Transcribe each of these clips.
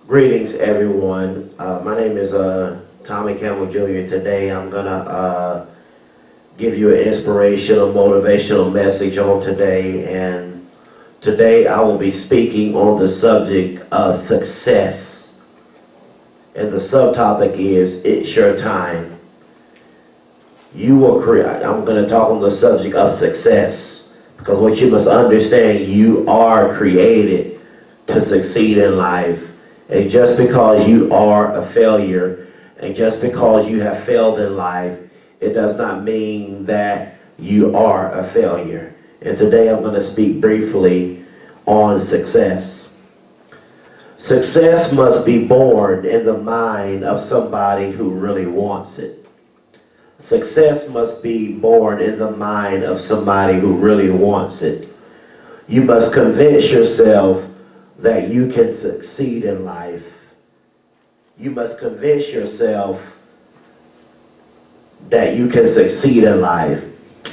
Greetings, everyone. My name is Tommy Campbell Jr. Today, I'm gonna give you an inspirational, motivational message on today. And today, I will be speaking on the subject of success. And the subtopic is "It's Your Time." You will create. I'm going to talk on the subject of success because what you must understand, you are created to succeed in life. And just because you are a failure, and just because you have failed in life, it does not mean that you are a failure. And today I'm going to speak briefly on success. Success must be born in the mind of somebody who really wants it. Success must be born in the mind of somebody who really wants it. You must convince yourself that you can succeed in life. You must convince yourself that you can succeed in life.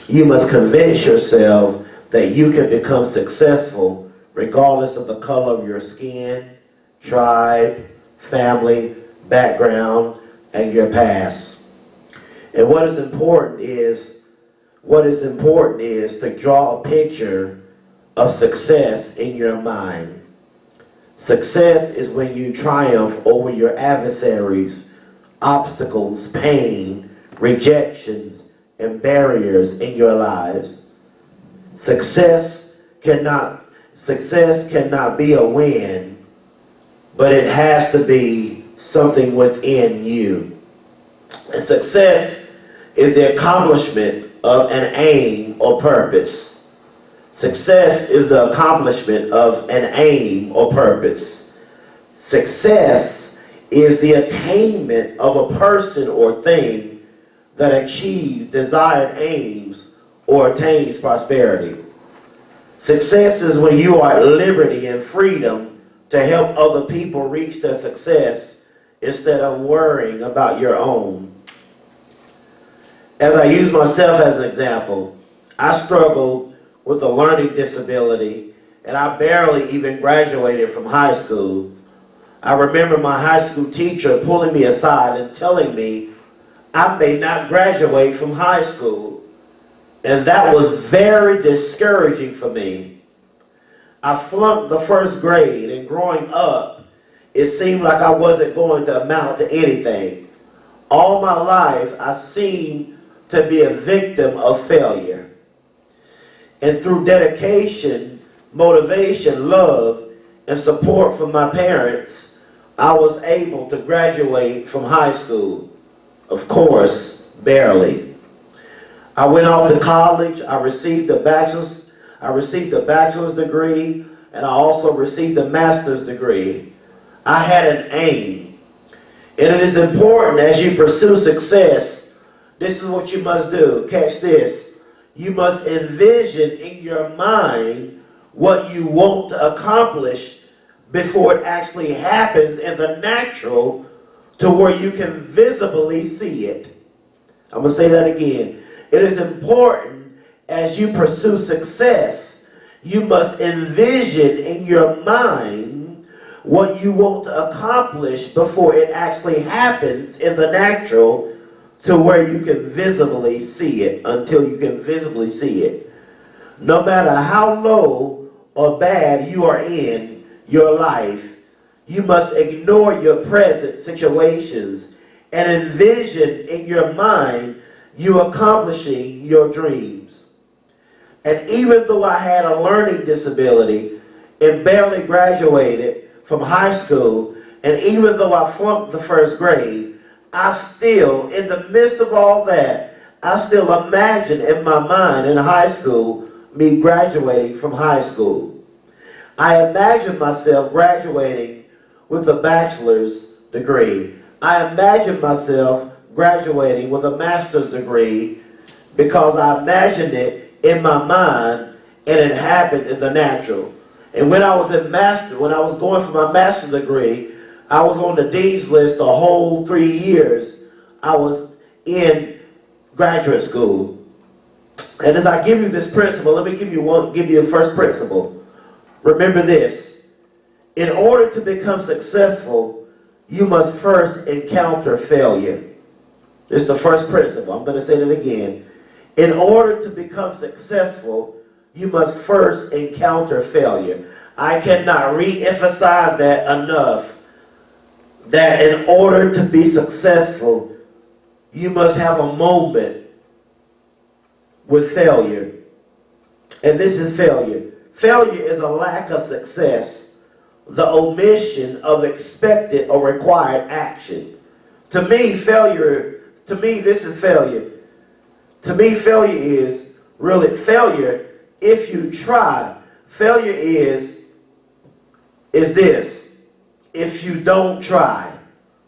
You must convince yourself that you can become successful regardless of the color of your skin, tribe, family, background, and your past. And what is important is to draw a picture of success in your mind. Success is when you triumph over your adversaries, obstacles, pain, rejections, and barriers in your lives. Success cannot be a win, but it has to be something within you. And success is the accomplishment of an aim or purpose. Success is the accomplishment of an aim or purpose. Success is the attainment of a person or thing that achieves desired aims or attains prosperity. Success is when you are at liberty and freedom to help other people reach their success instead of worrying about your own. As I use myself as an example, I struggled with a learning disability, and I barely even graduated from high school. I remember my high school teacher pulling me aside and telling me I may not graduate from high school, and that was very discouraging for me. I flunked the first grade, and growing up, it seemed like I wasn't going to amount to anything. All my life, I seemed to be a victim of failure. And through dedication, motivation, love, and support from my parents, I was able to graduate from high school. Of course, barely. I went off to college. I received a bachelor's degree, and I also received a master's degree. I had an aim. And it is important as you pursue success, this is what you must do. Catch this. You must envision in your mind what you want to accomplish before it actually happens in the natural to where you can visibly see it. I'm going to say that again. It is important as you pursue success, you must envision in your mind what you want to accomplish before it actually happens in the natural to where you can visibly see it, until you can visibly see it. No matter how low or bad you are in your life, you must ignore your present situations and envision in your mind you accomplishing your dreams. And even though I had a learning disability and barely graduated from high school, and even though I flunked the first grade, I still, in the midst of all that, I still imagine in my mind in high school, me graduating from high school. I imagine myself graduating with a bachelor's degree. I imagine myself graduating with a master's degree because I imagined it in my mind and it happened in the natural. And when I was going for my master's degree, I was on the dean's list the whole 3 years I was in graduate school. And as I give you this principle, let me give you a first principle. Remember this. In order to become successful, you must first encounter failure. This is the first principle. I'm going to say that again. In order to become successful, you must first encounter failure. I cannot re-emphasize that enough, that in order to be successful, you must have a moment with failure. And this is failure. Failure is a lack of success, the omission of expected or required action. To me, this is failure. To me, failure is really failure if you try. Failure is this. If you don't try.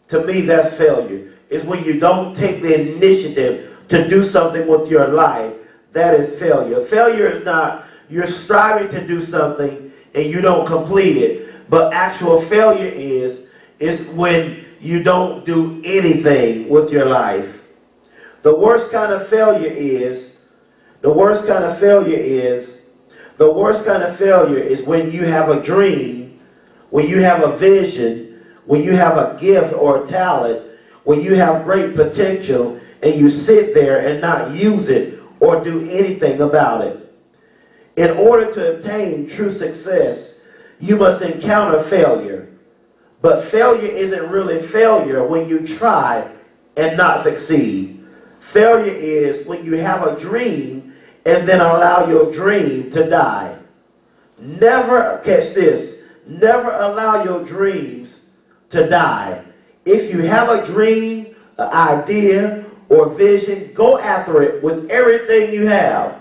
To me, that's failure. It's when you don't take the initiative to do something with your life. That is failure. Failure is not you're striving to do something and you don't complete it. But actual failure is when you don't do anything with your life. The worst kind of failure is when you have a dream, when you have a vision, when you have a gift or a talent, when you have great potential and you sit there and not use it or do anything about it. In order to obtain true success, you must encounter failure. But failure isn't really failure when you try and not succeed. Failure is when you have a dream and then allow your dream to die. Never, catch this, never allow your dreams to die. If you have a dream, an idea, or vision, go after it with everything you have.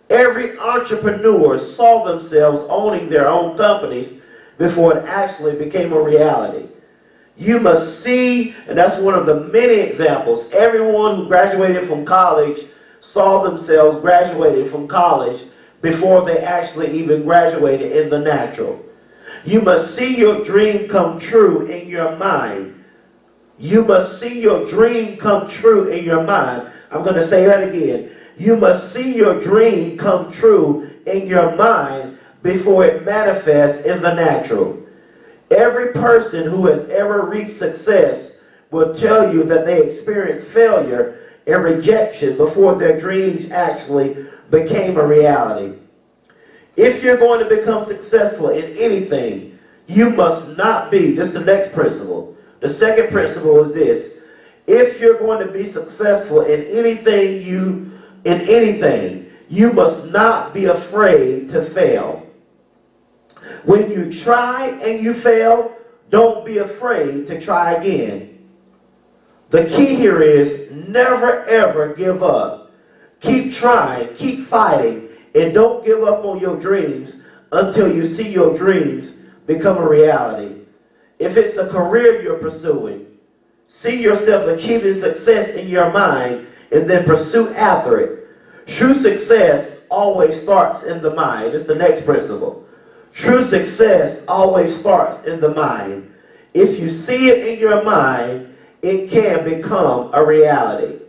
Every entrepreneur saw themselves owning their own companies before it actually became a reality. You must see, and that's one of the many examples, everyone who graduated from college saw themselves graduating from college before they actually even graduated in the natural. You must see your dream come true in your mind. You must see your dream come true in your mind. I'm going to say that again. You must see your dream come true in your mind before it manifests in the natural. Every person who has ever reached success will tell you that they experienced failure and rejection before their dreams actually became a reality. If you're going to become successful in anything, you must not be, this is the next principle. The second principle is this. If you're going to be successful in anything, you must not be afraid to fail. When you try and you fail, don't be afraid to try again. The key here is never ever give up. Keep trying, keep fighting, and don't give up on your dreams until you see your dreams become a reality. If it's a career you're pursuing, see yourself achieving success in your mind and then pursue after it. True success always starts in the mind. It's the next principle. True success always starts in the mind. If you see it in your mind, it can become a reality.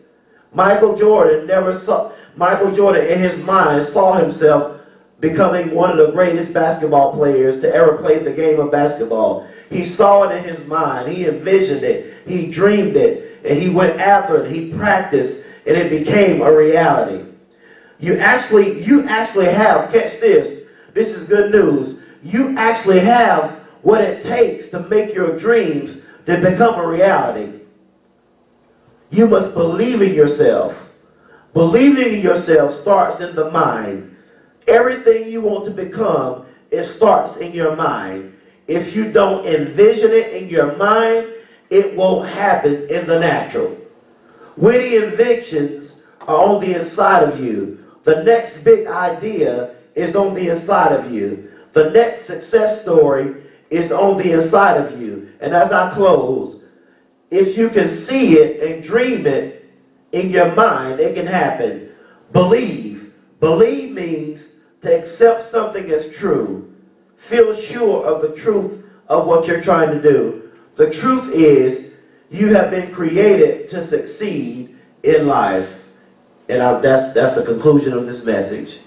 Michael Jordan in his mind saw himself becoming one of the greatest basketball players to ever play the game of basketball. He saw it in his mind. He envisioned it. He dreamed it. And he went after it. He practiced and it became a reality. You actually have, catch this, this is good news. You actually have what it takes to make your dreams to become a reality. You must believe in yourself. Believing in yourself starts in the mind. Everything you want to become, it starts in your mind. If you don't envision it in your mind, it won't happen in the natural. Witty inventions are on the inside of you. The next big idea is on the inside of you. The next success story is on the inside of you. And as I close, if you can see it and dream it in your mind, it can happen. Believe. Believe means to accept something as true. Feel sure of the truth of what you're trying to do. The truth is you have been created to succeed in life. And that's the conclusion of this message.